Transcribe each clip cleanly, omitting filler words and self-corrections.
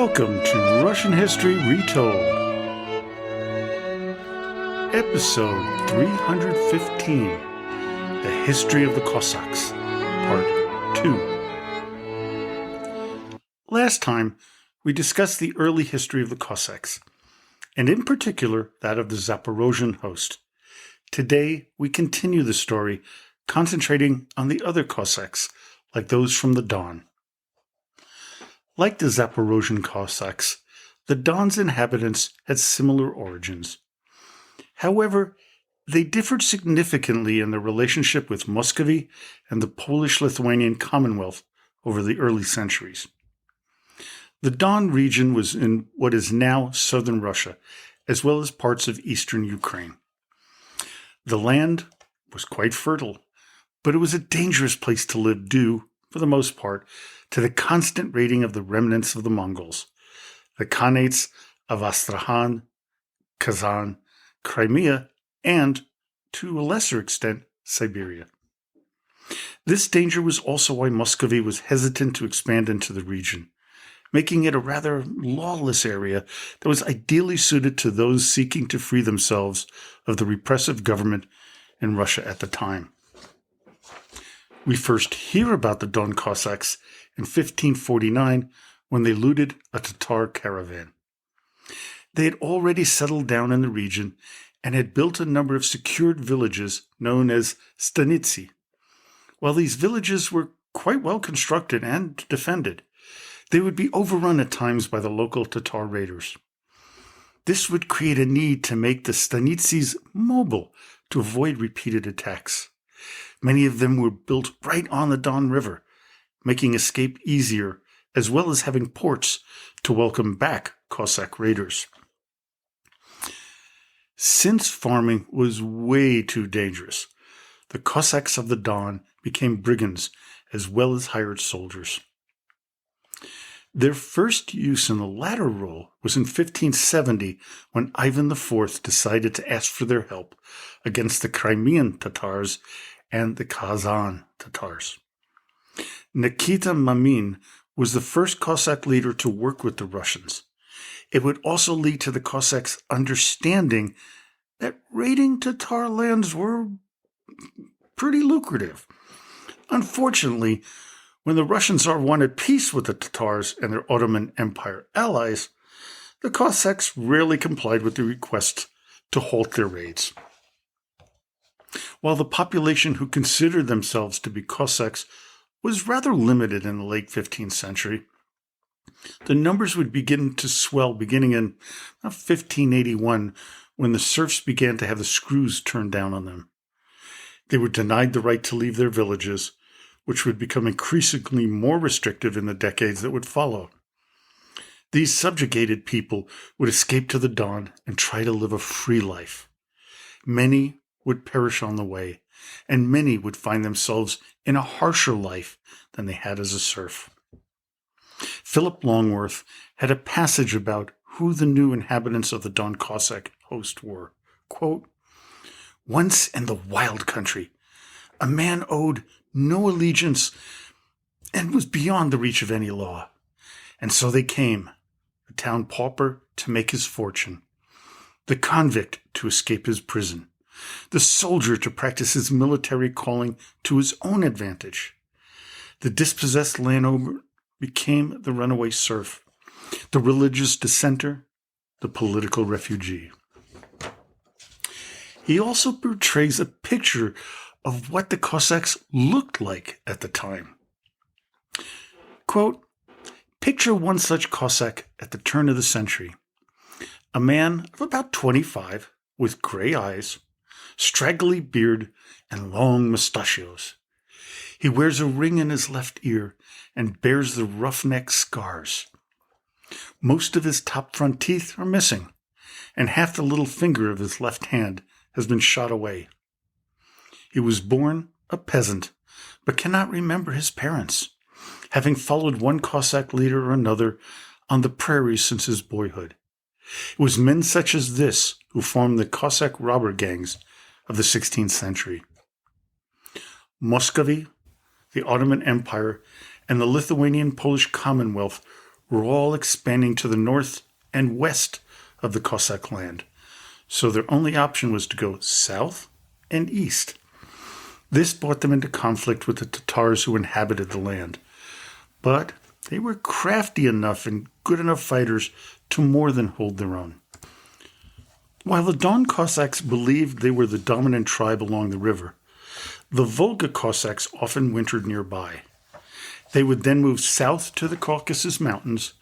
Welcome to Russian History Retold, Episode 315, The History of the Cossacks, Part 2. Last time, we discussed the early history of the Cossacks, and in particular that of the Zaporozhian host. Today, we continue the story, concentrating on the other Cossacks, like those from the Don. Like the Zaporozhian Cossacks, the Don's inhabitants had similar origins. However, they differed significantly in their relationship with Muscovy and the Polish-Lithuanian Commonwealth over the early centuries. The Don region was in what is now southern Russia, as well as parts of eastern Ukraine. The land was quite fertile, but it was a dangerous place to live due, for the most part, to the constant raiding of the remnants of the Mongols, the Khanates of Astrakhan, Kazan, Crimea, and, to a lesser extent, Siberia. This danger was also why Muscovy was hesitant to expand into the region, making it a rather lawless area that was ideally suited to those seeking to free themselves of the repressive government in Russia at the time. We first hear about the Don Cossacks in 1549 when they looted a Tatar caravan. They had already settled down in the region and had built a number of secured villages known as stanitsi. While these villages were quite well constructed and defended, they would be overrun at times by the local Tatar raiders. This would create a need to make the stanitsis mobile to avoid repeated attacks. Many of them were built right on the Don River, making escape easier, as well as having ports to welcome back Cossack raiders. Since farming was way too dangerous, the Cossacks of the Don became brigands as well as hired soldiers. Their first use in the latter role was in 1570 when Ivan IV decided to ask for their help against the Crimean Tatars and the Kazan Tatars. Nikita Mamin was the first Cossack leader to work with the Russians. It would also lead to the Cossacks understanding that raiding Tatar lands were pretty lucrative. Unfortunately, when the Russian Tsar wanted peace with the Tatars and their Ottoman Empire allies, the Cossacks rarely complied with the request to halt their raids. While the population who considered themselves to be Cossacks was rather limited in the late 15th century, the numbers would begin to swell beginning in 1581 when the serfs began to have the screws turned down on them. They were denied the right to leave their villages, which would become increasingly more restrictive in the decades that would follow. These subjugated people would escape to the Don and try to live a free life. Many would perish on the way, and many would find themselves in a harsher life than they had as a serf. Philip Longworth had a passage about who the new inhabitants of the Don Cossack host were. Quote, "Once in the wild country, a man owed no allegiance and was beyond the reach of any law. And so they came, the town pauper to make his fortune, the convict to escape his prison, the soldier to practice his military calling to his own advantage. The dispossessed landowner became the runaway serf, the religious dissenter, the political refugee." He also portrays a picture of what the Cossacks looked like at the time. Quote, "Picture one such Cossack at the turn of the century. A man of about 25 with gray eyes, straggly beard, and long mustachios. He wears a ring in his left ear and bears the roughneck scars. Most of his top front teeth are missing, and half the little finger of his left hand has been shot away. He was born a peasant, but cannot remember his parents, having followed one Cossack leader or another on the prairies since his boyhood. It was men such as this who formed the Cossack robber gangs of the 16th century. Muscovy, the Ottoman Empire, and the Lithuanian Polish Commonwealth were all expanding to the north and west of the Cossack land, so their only option was to go south and east. This brought them into conflict with the Tatars who inhabited the land, but they were crafty enough and good enough fighters to more than hold their own. While the Don Cossacks believed they were the dominant tribe along the river, the Volga Cossacks often wintered nearby. They would then move south to the Caucasus Mountains,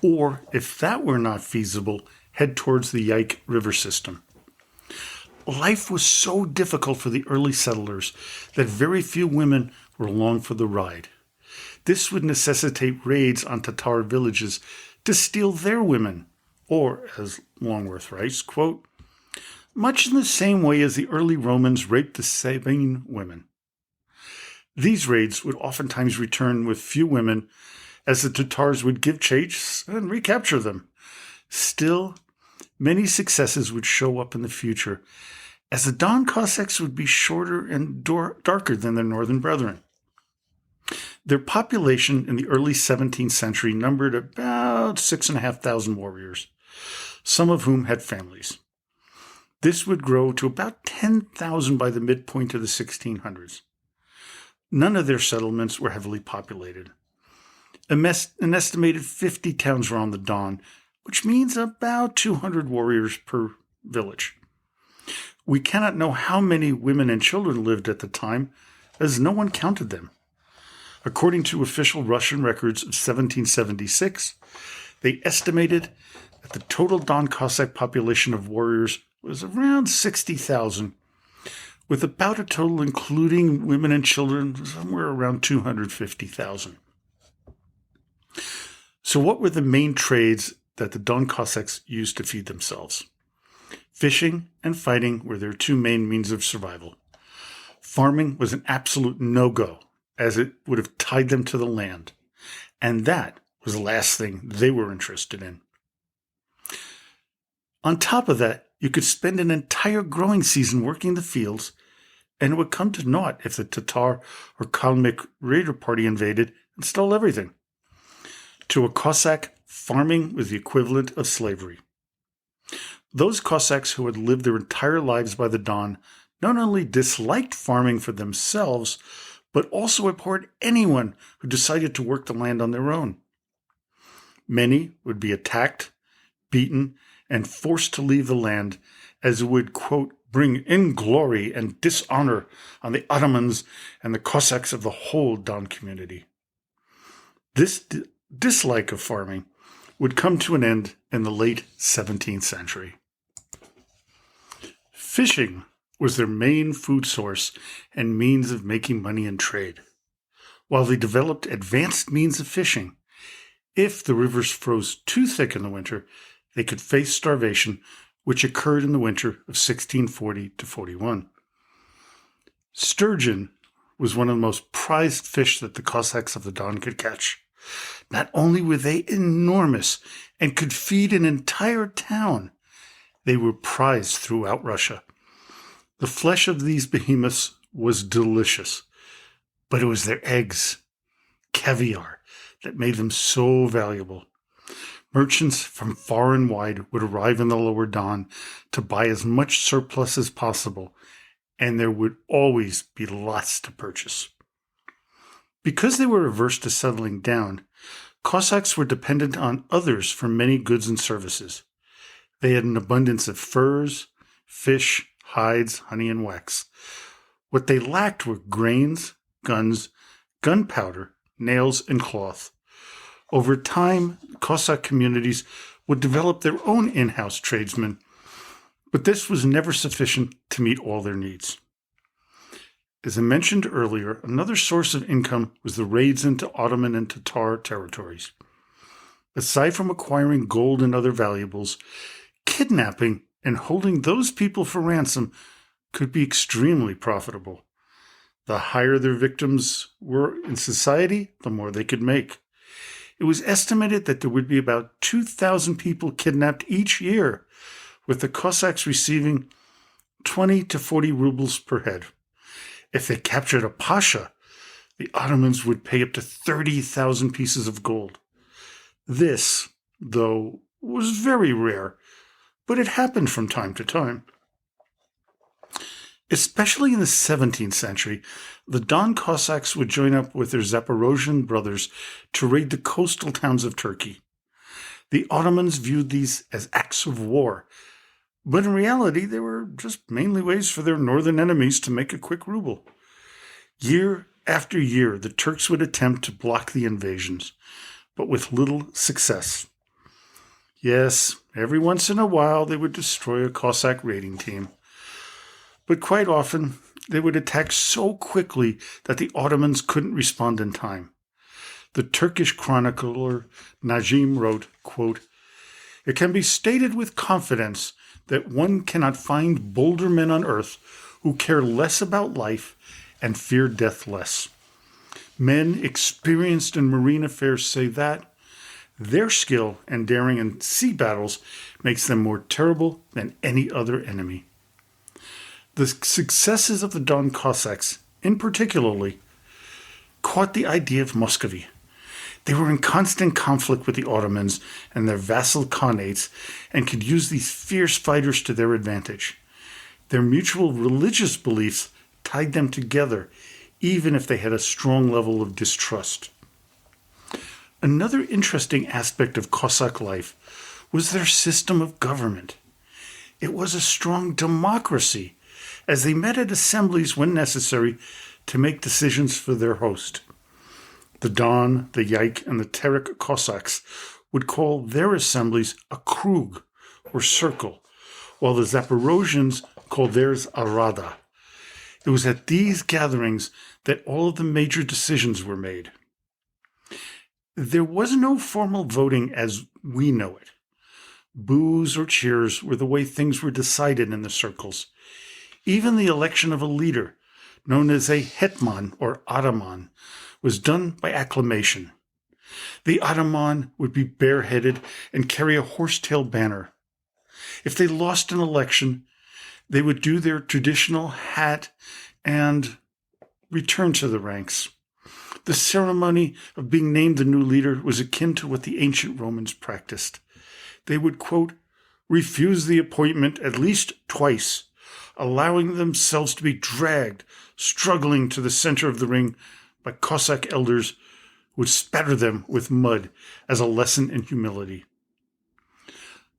or, if that were not feasible, head towards the Yaik River system. Life was so difficult for the early settlers that very few women were along for the ride. This would necessitate raids on Tatar villages to steal their women, or, as Longworth writes, quote, much in the same way as the early Romans raped the Sabine women. These raids would oftentimes return with few women, as the Tatars would give chase and recapture them. Still, many successes would show up in the future, as the Don Cossacks would be shorter and darker than their northern brethren. Their population in the early 17th century numbered about 6,500 warriors, some of whom had families. This would grow to about 10,000 by the midpoint of the 1600s. None of their settlements were heavily populated. An estimated 50 towns were on the Don, which means about 200 warriors per village. We cannot know how many women and children lived at the time, as no one counted them. According to official Russian records of 1776, they estimated that the total Don Cossack population of warriors was around 60,000, with about a total including women and children somewhere around 250,000. So what were the main trades that the Don Cossacks used to feed themselves? Fishing and fighting were their two main means of survival. Farming was an absolute no-go, as it would have tied them to the land, and that was the last thing they were interested in. On top of that, you could spend an entire growing season working the fields, and it would come to naught if the Tatar or Kalmyk raider party invaded and stole everything. To a Cossack, farming was the equivalent of slavery. Those Cossacks who had lived their entire lives by the Don not only disliked farming for themselves, but also abhorred anyone who decided to work the land on their own. Many would be attacked, beaten, and forced to leave the land, as it would, quote, bring inglory and dishonor on the Ottomans and the Cossacks of the whole Don community. This dislike of farming would come to an end in the late 17th century. Fishing was their main food source and means of making money in trade. While they developed advanced means of fishing, if the rivers froze too thick in the winter, they could face starvation, which occurred in the winter of 1640 to 41. Sturgeon was one of the most prized fish that the Cossacks of the Don could catch. Not only were they enormous and could feed an entire town, they were prized throughout Russia. The flesh of these behemoths was delicious, but it was their eggs, caviar, that made them so valuable. Merchants from far and wide would arrive in the lower Don to buy as much surplus as possible, and there would always be lots to purchase. Because they were averse to settling down, Cossacks were dependent on others for many goods and services. They had an abundance of furs, fish, hides, honey, and wax. What they lacked were grains, guns, gunpowder, nails, and cloth. Over time, Cossack communities would develop their own in-house tradesmen, but this was never sufficient to meet all their needs. As I mentioned earlier, another source of income was the raids into Ottoman and Tatar territories. Aside from acquiring gold and other valuables, kidnapping and holding those people for ransom could be extremely profitable. The higher their victims were in society, the more they could make. It was estimated that there would be about 2,000 people kidnapped each year, with the Cossacks receiving 20 to 40 rubles per head. If they captured a pasha, the Ottomans would pay up to 30,000 pieces of gold. This, though, was very rare, but it happened from time to time. Especially in the 17th century, the Don Cossacks would join up with their Zaporozhian brothers to raid the coastal towns of Turkey. The Ottomans viewed these as acts of war, but in reality they were just mainly ways for their northern enemies to make a quick ruble. Year after year, the Turks would attempt to block the invasions, but with little success. Yes, every once in a while they would destroy a Cossack raiding team, but quite often they would attack so quickly that the Ottomans couldn't respond in time. The Turkish chronicler Najim wrote, quote, "It can be stated with confidence that one cannot find bolder men on earth who care less about life and fear death less. Men experienced in marine affairs say that their skill and daring in sea battles makes them more terrible than any other enemy." The successes of the Don Cossacks, in particularly, caught the idea of Muscovy. They were in constant conflict with the Ottomans and their vassal khanates and could use these fierce fighters to their advantage. Their mutual religious beliefs tied them together, even if they had a strong level of distrust. Another interesting aspect of Cossack life was their system of government. It was a strong democracy, as they met at assemblies when necessary to make decisions for their host. The Don, the Yaik, and the Terek Cossacks would call their assemblies a krug, or circle, while the Zaporozhians called theirs a rada. It was at these gatherings that all of the major decisions were made. There was no formal voting as we know it. Boos or cheers were the way things were decided in the circles. Even the election of a leader, known as a hetman or ataman, was done by acclamation. The ataman would be bareheaded and carry a horsetail banner. If they lost an election, they would do their traditional hat and return to the ranks. The ceremony of being named the new leader was akin to what the ancient Romans practiced. They would, quote, refuse the appointment at least twice, allowing themselves to be dragged, struggling to the center of the ring by Cossack elders who would spatter them with mud as a lesson in humility.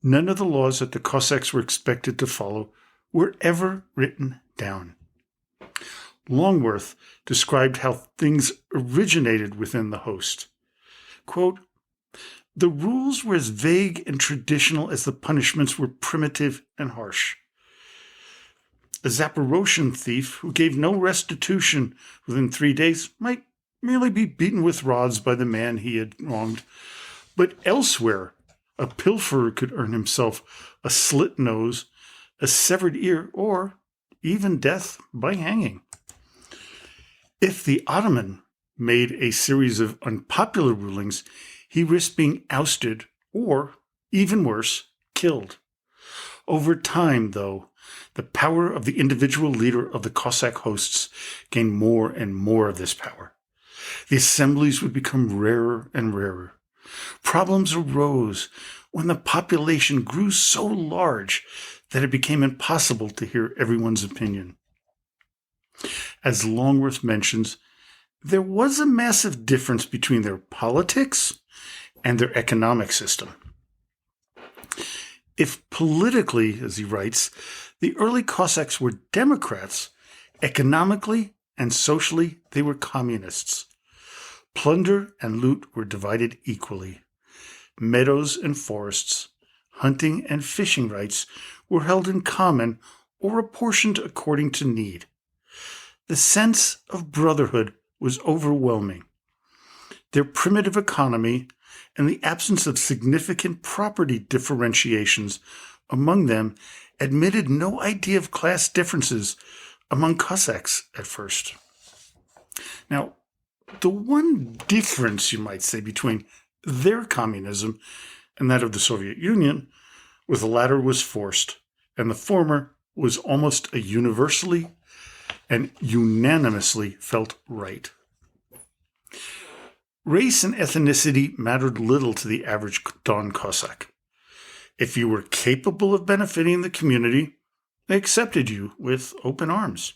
None of the laws that the Cossacks were expected to follow were ever written down. Longworth described how things originated within the host. Quote, "The rules were as vague and traditional as the punishments were primitive and harsh. A Zaporozhian thief who gave no restitution within 3 days might merely be beaten with rods by the man he had wronged. But elsewhere, a pilferer could earn himself a slit nose, a severed ear, or even death by hanging. If the Ottoman made a series of unpopular rulings, he risked being ousted or, even worse, killed. Over time, though, the power of the individual leader of the Cossack hosts gained more and more of this power. The assemblies would become rarer and rarer. Problems arose when the population grew so large that it became impossible to hear everyone's opinion. As Longworth mentions, there was a massive difference between their politics and their economic system. If politically, as he writes, the early Cossacks were Democrats, economically and socially they were communists. Plunder and loot were divided equally. Meadows and forests, hunting and fishing rights were held in common or apportioned according to need. The sense of brotherhood was overwhelming. Their primitive economy and the absence of significant property differentiations among them admitted no idea of class differences among Cossacks at first. Now, the one difference, you might say, between their communism and that of the Soviet Union was the latter was forced, and the former was almost a universally and unanimously felt right. Race and ethnicity mattered little to the average Don Cossack. If you were capable of benefiting the community, they accepted you with open arms.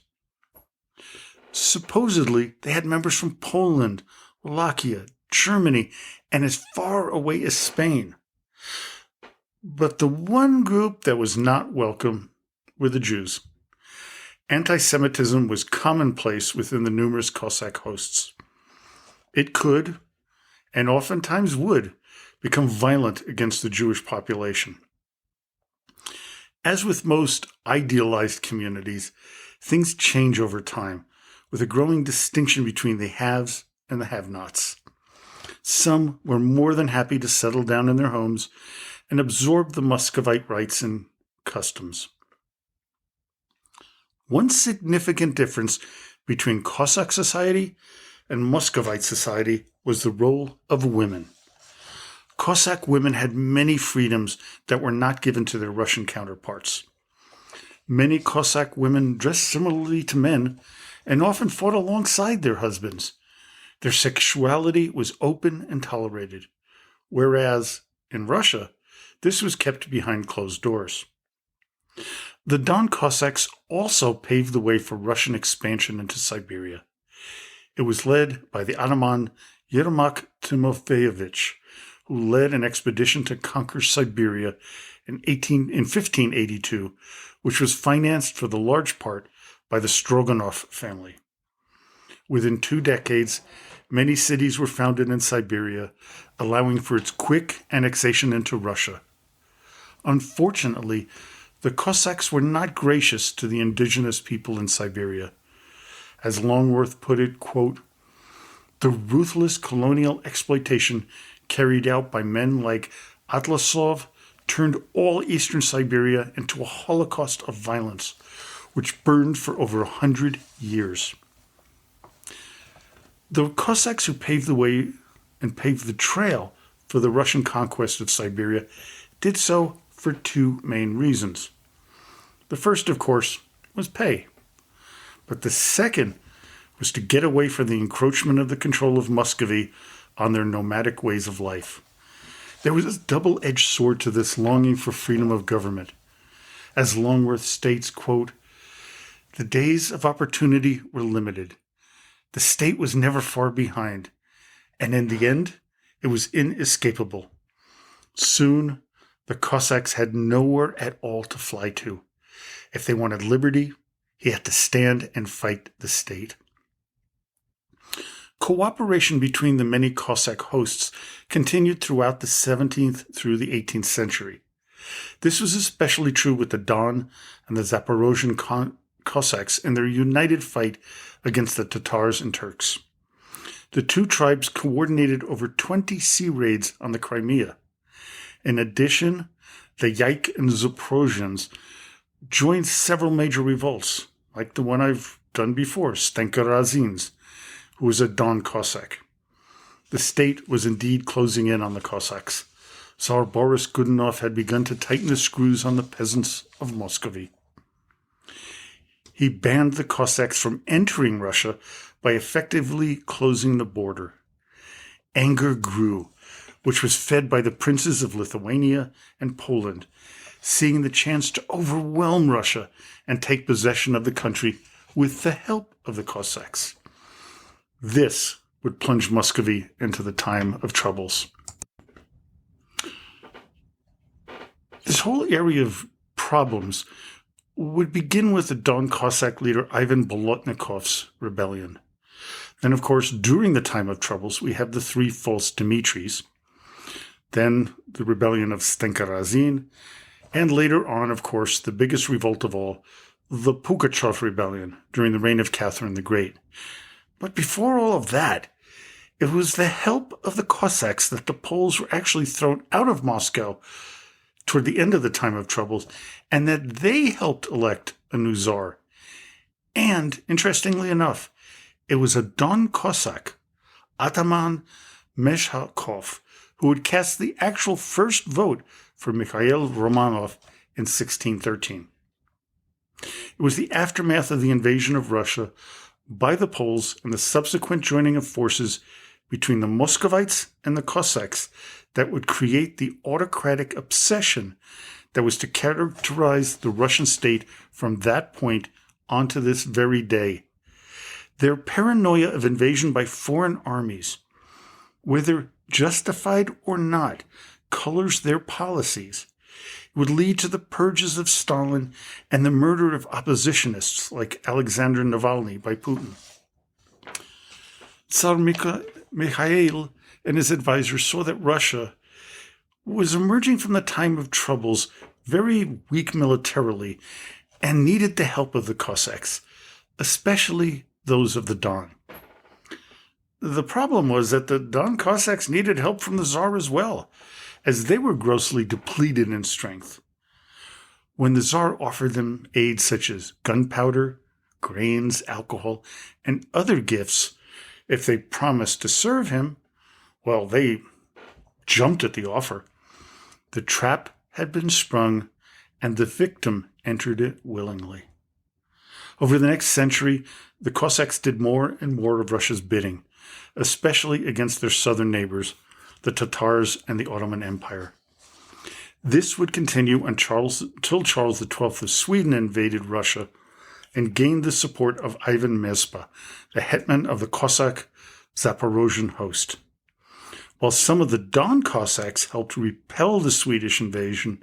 Supposedly, they had members from Poland, Wallachia, Germany, and as far away as Spain. But the one group that was not welcome were the Jews. Anti-Semitism was commonplace within the numerous Cossack hosts. It could, and oftentimes would, become violent against the Jewish population. As with most idealized communities, things change over time, with a growing distinction between the haves and the have-nots. Some were more than happy to settle down in their homes and absorb the Muscovite rites and customs. One significant difference between Cossack society and Muscovite society was the role of women. Cossack women had many freedoms that were not given to their Russian counterparts. Many Cossack women dressed similarly to men and often fought alongside their husbands. Their sexuality was open and tolerated, whereas in Russia, this was kept behind closed doors. The Don Cossacks also paved the way for Russian expansion into Siberia. It was led by the Ataman Yermak Timofeyevich, who led an expedition to conquer Siberia in 1582, which was financed for the large part by the Stroganov family. Within 2 decades, many cities were founded in Siberia, allowing for its quick annexation into Russia. Unfortunately, the Cossacks were not gracious to the indigenous people in Siberia. As Longworth put it, quote, "The ruthless colonial exploitation carried out by men like Atlasov turned all eastern Siberia into a holocaust of violence, which burned for over 100 years. The Cossacks who paved the way and paved the trail for the Russian conquest of Siberia did so for 2 main reasons. The first, of course, was pay. But the second was to get away from the encroachment of the control of Muscovy on their nomadic ways of life. There was a double-edged sword to this longing for freedom of government. As Longworth states, quote, "The days of opportunity were limited. The state was never far behind, and in the end, it was inescapable. Soon, the Cossacks had nowhere at all to fly to. If they wanted liberty, he had to stand and fight the state." Cooperation between the many Cossack hosts continued throughout the 17th through the 18th century. This was especially true with the Don and the Zaporozhian Cossacks in their united fight against the Tatars and Turks. The 2 tribes coordinated over 20 sea raids on the Crimea. In addition, the Yaik and Zaporozhians joined several major revolts, like the one I've done before, Stenka Razin's, who was a Don Cossack. The state was indeed closing in on the Cossacks. Tsar Boris Godunov had begun to tighten the screws on the peasants of Muscovy. He banned the Cossacks from entering Russia by effectively closing the border. Anger grew, which was fed by the princes of Lithuania and Poland, seeing the chance to overwhelm Russia and take possession of the country with the help of the Cossacks. This would plunge Muscovy into the time of troubles. This whole area of problems would begin with the Don Cossack leader Ivan Bolotnikov's rebellion. Then, of course, during the time of troubles, we have the 3 false Dimitris, then the rebellion of Stenka Razin, and later on, of course, the biggest revolt of all, the Pugachev rebellion during the reign of Catherine the Great. But before all of that, it was the help of the Cossacks that the Poles were actually thrown out of Moscow toward the end of the time of troubles, and that they helped elect a new czar. And, interestingly enough, it was a Don Cossack, Ataman Meshakov, who would cast the actual first vote for Mikhail Romanov in 1613. It was the aftermath of the invasion of Russia by the Poles and the subsequent joining of forces between the Muscovites and the Cossacks that would create the autocratic obsession that was to characterize the Russian state from that point on to this very day. Their paranoia of invasion by foreign armies, whether justified or not, colors their policies. It would lead to the purges of Stalin and the murder of oppositionists like Alexander Navalny by Putin. Tsar Mikhail and his advisors saw that Russia was emerging from the time of troubles very weak militarily and needed the help of the Cossacks, especially those of the Don. The problem was that the Don Cossacks needed help from the Tsar as well, as they were grossly depleted in strength. When the Tsar offered them aid such as gunpowder, grains, alcohol, and other gifts, if they promised to serve him, well, they jumped at the offer. The trap had been sprung, and the victim entered it willingly. Over the next century, the Cossacks did more and more of Russia's bidding, especially against their southern neighbors, the Tatars and the Ottoman Empire. This would continue until Charles XII of Sweden invaded Russia and gained the support of Ivan Mezpa, the hetman of the Cossack Zaporozhian host. While some of the Don Cossacks helped repel the Swedish invasion,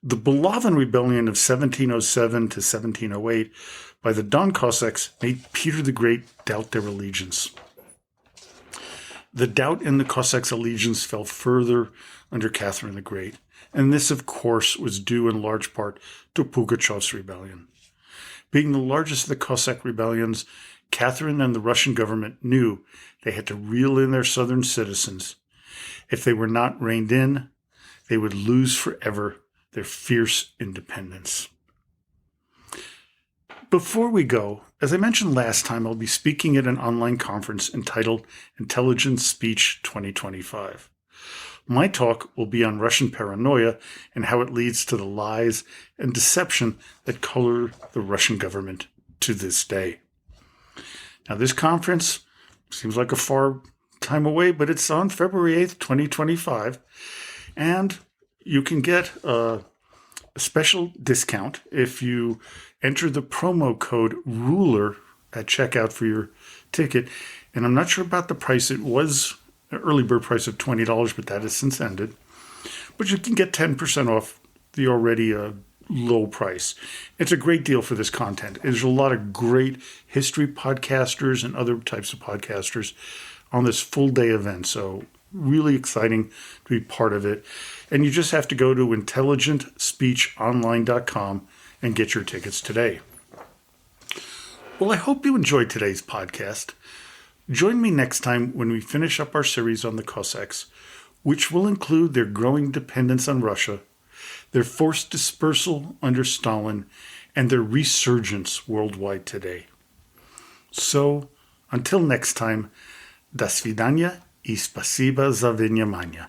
the Balavan Rebellion of 1707 to 1708 by the Don Cossacks made Peter the Great doubt their allegiance. The doubt in the Cossacks' allegiance fell further under Catherine the Great, and this, of course, was due in large part to Pugachev's rebellion. Being the largest of the Cossack rebellions, Catherine and the Russian government knew they had to reel in their southern citizens. If they were not reined in, they would lose forever their fierce independence. Before we go, as I mentioned last time, I'll be speaking at an online conference entitled Intelligent Speech 2025. My talk will be on Russian paranoia and how it leads to the lies and deception that color the Russian government to this day. Now, this conference seems like a far time away, but it's on February 8th, 2025, and you can get a special discount if you enter the promo code RULER at checkout for your ticket. And I'm not sure about the price. It was an early bird price of $20, but that has since ended. But you can get 10% off the already low price. It's a great deal for this content. There's a lot of great history podcasters and other types of podcasters on this full day event. So really exciting to be part of it. And you just have to go to intelligentspeechonline.com and get your tickets today. Well, I hope you enjoyed today's podcast. Join me next time when we finish up our series on the Cossacks, which will include their growing dependence on Russia, their forced dispersal under Stalin, and their resurgence worldwide today. So, until next time, до свидания и спасибо за внимание.